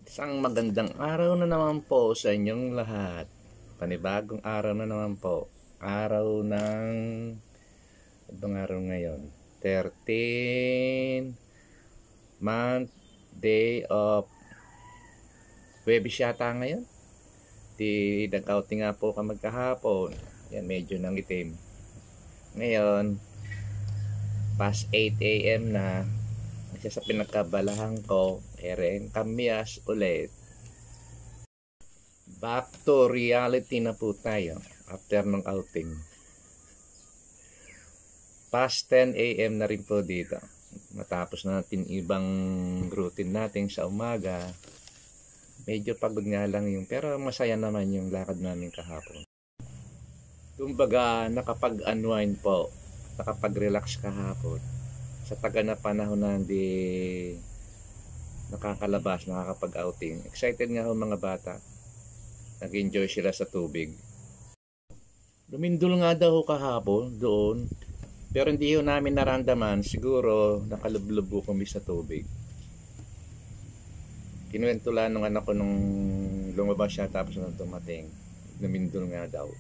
Isang magandang araw na naman po sa inyong lahat. Panibagong araw na naman po. Araw ng... Ibang araw ngayon? 13 month day of Huwebes yata ngayon. Nag-outing nga po ka magkahapon. Yan, medyo nangitim. Ngayon, past 8 a.m. na. Kasi sa pinagkabalahan ko, eren kamyas ulit. Back to reality na po tayo after ng outing. Past 10 a.m. na rin po dito. Matapos natin ibang routine natin sa umaga. Medyo pagod nga lang yung, pero masaya naman yung lakad namin kahapon. Kumbaga, nakapag-unwind po. Nakapag-relax kahapon. Sa taga na panahon na hindi nakakalabas, nakakapag-outing. Excited nga ho mga bata. Nag-enjoy sila sa tubig. Lumindol nga daw kahapon doon. Pero hindi ho namin naramdaman. Siguro nakalublob kami sa tubig. Kinuwento lang nung anak ko nung lumabas siya tapos nung tumating. Lumindol nga daw.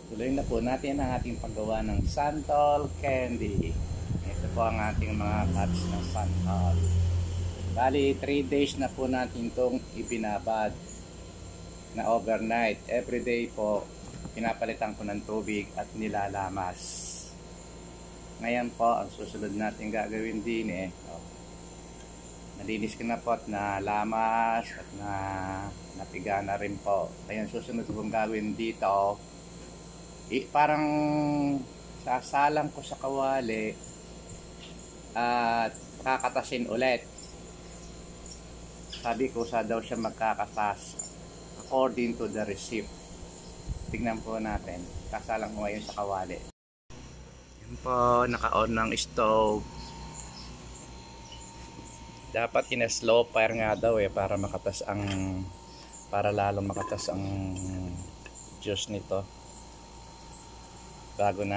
Tuloy na po natin ang ating paggawa ng santol candy. Ito po ang ating mga cuts ng santol. Bali, 3 days na po natin itong ibinabad na overnight. Everyday po, pinapalitan ko ng tubig at nilalamas. Ngayon po, ang susunod natin gagawin din nalinis ko na po at nalamas at napiga na rin po. Ngayon, susunod kong gawin dito, parang sasalang ko sa kawali at kakatasin ulit. Sabi ko sa daw siya magkakatas according to the receipt. Tignan po natin. Kasalang ko ngayon sa kawali. Yan po, naka-on ng stove. Dapat ina-slow fire nga daw para makatas ang lalong makatas ang juice nito. Bago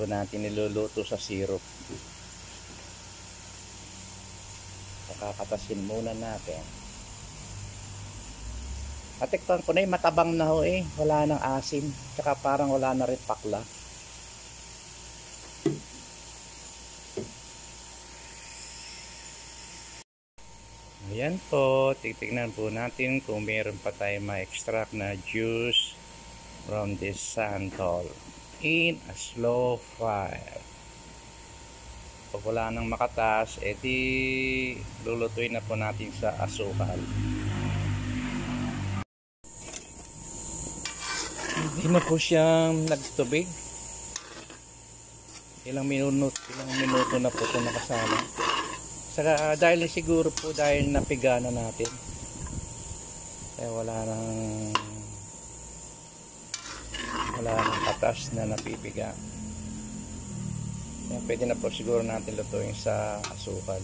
natin niluluto sa syrup. Kakatasin muna natin. Natiktan ko na matabang na ho wala nang asim, tsaka parang wala na rin pakla. Ayan po, titignan po natin kung meron pa tayo ma-extract na juice from this santol in a slow fire. Pag wala nang makatas, edi lulutuin na po natin sa asukal. Hindi na po siyang nagtubig. Ilang minuto na po ito nakasama. Saka dahil siguro po dahil napiga na natin. Kaya wala nang katas na napipiga. Kaya pwede na po siguro natin lutuin sa asukal.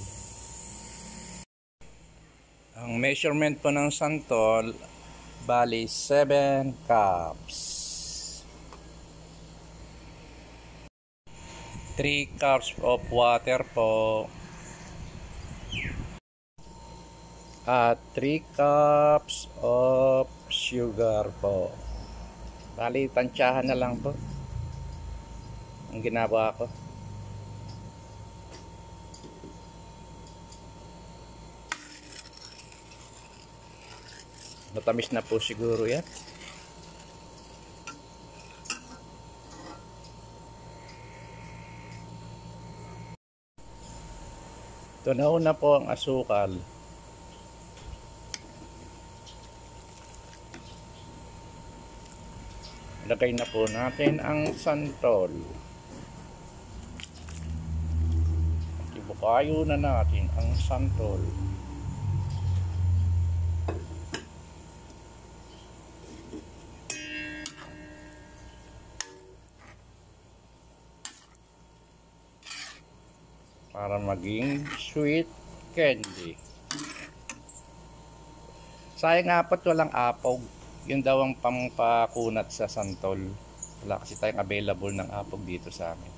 Ang measurement po ng santol, bali 7 cups. 3 cups of water po. At 3 cups of sugar po. Bali, tansyahan na lang po ang ginagawa ko. Matamis na po siguro yan. Ito na una po ang asukal. Lagay na po natin ang santol. Ibukayo na natin ang santol. Para maging sweet candy. Sayang apat walang apog. Yun daw ang pampakunat sa santol. Wala kasi tayong available ng apog dito sa amin.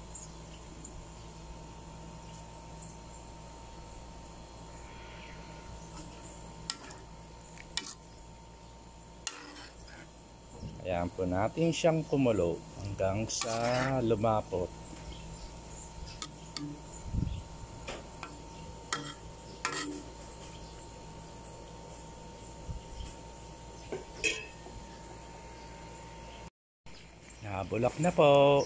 Ayan po natin siyang kumulo hanggang sa lumapot. Nabulok na po.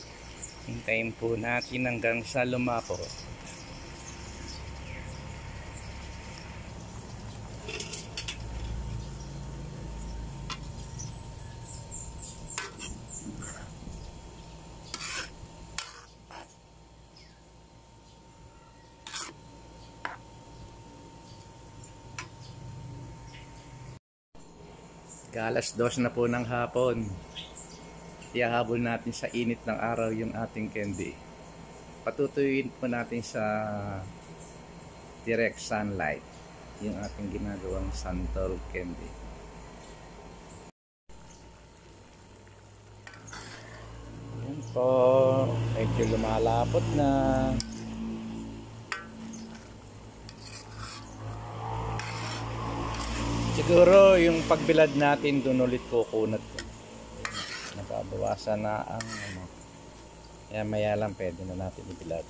Hintayin po natin hanggang sa lumapot. Alas 2 na po ng hapon. Ihahabol natin sa init ng araw yung ating candy. Patutuyuin po natin sa direct sunlight yung ating ginagawang santol candy. Yan po, medyo lumalapot na. Siguro yung pagbilad natin doon ulit kukunat. Nababawasan na ang ano. Kaya maya lang pwede na natin ibilad.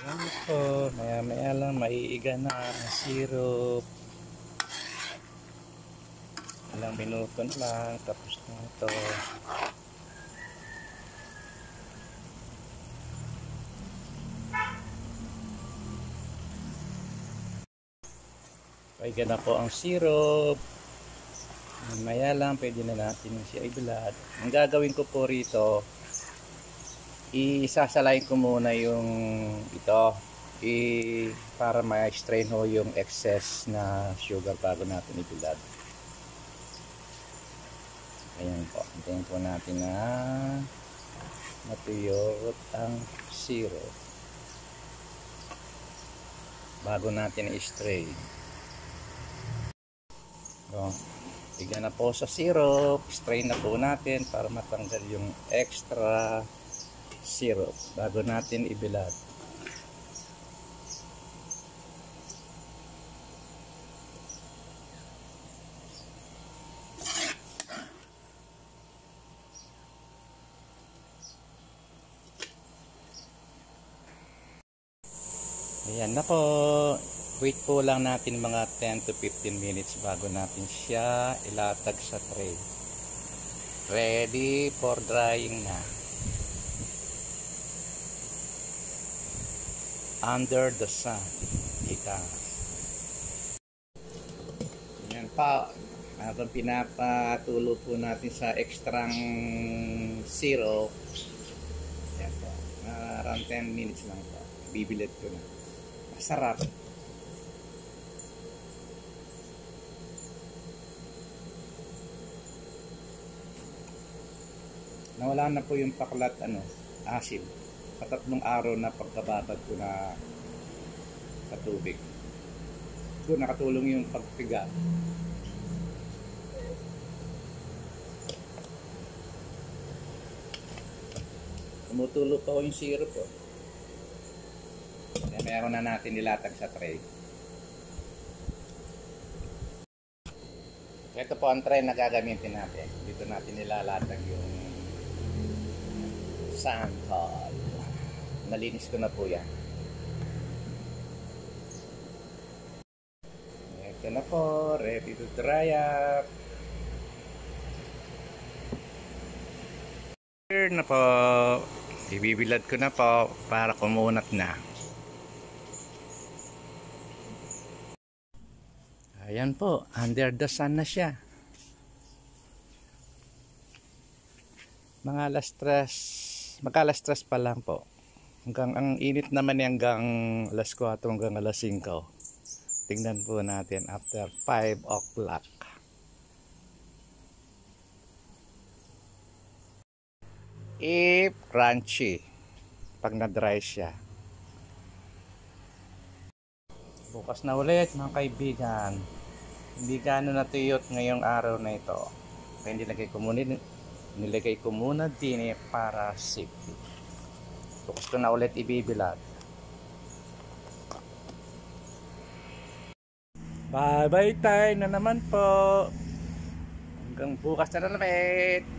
Ayan po, maya lang maiiga na ang syrup. Ilang minuto na lang, tapos na ito. Paiga na po ang syrup. Maya lang pwede na natin siya ibilad. Ang gagawin ko po rito, isasalayin ko muna yung ito para ma-strain ho yung excess na sugar bago natin ibilad. Ayan po, hintayin po natin na matuyot ang syrup bago natin i-strain. So, bigyan na po sa syrup, strain na po natin para matanggal yung extra syrup bago natin ibilad. Ayan na po. Wait po lang natin mga 10 to 15 minutes bago natin siya ilatag sa tray. Ready for drying na. Under the sun. Ika. Ayan pa. Habang pinapatulo po natin sa extrang syrup. Ayan po. Around 10 minutes lang po. Bibilad ko na. Masarap. Nawala na po yung paklat asim. Patatlong araw na pagkababad ko na sa tubig. So nakatulong yung pagpiga. Tumutulo pa yung syrup po. Kaya meron na natin nilatag sa tray. Ito po ang tray na gagamitin natin. Dito natin nilalatag yung santol. Nalinis ko na po yan. Ito na po, ready to dry up. Here na po. Ibibilad ko na po para kumunat na. Ayan po, under the sun na siya. Mga alas 3 pa lang po. Hanggang ang init naman hanggang alas 4 hanggang alas 5. Tingnan po natin after 5 o'clock. Crunchy pag na-dry siya. Bukas na ulit mga kaibigan. Hindi gaano natuyot ngayong araw na ito. Kaya nilagay ko muna din para safety. Bukas ko na ulit ibibilad. Bye bye time na naman po. Hanggang bukas na naman.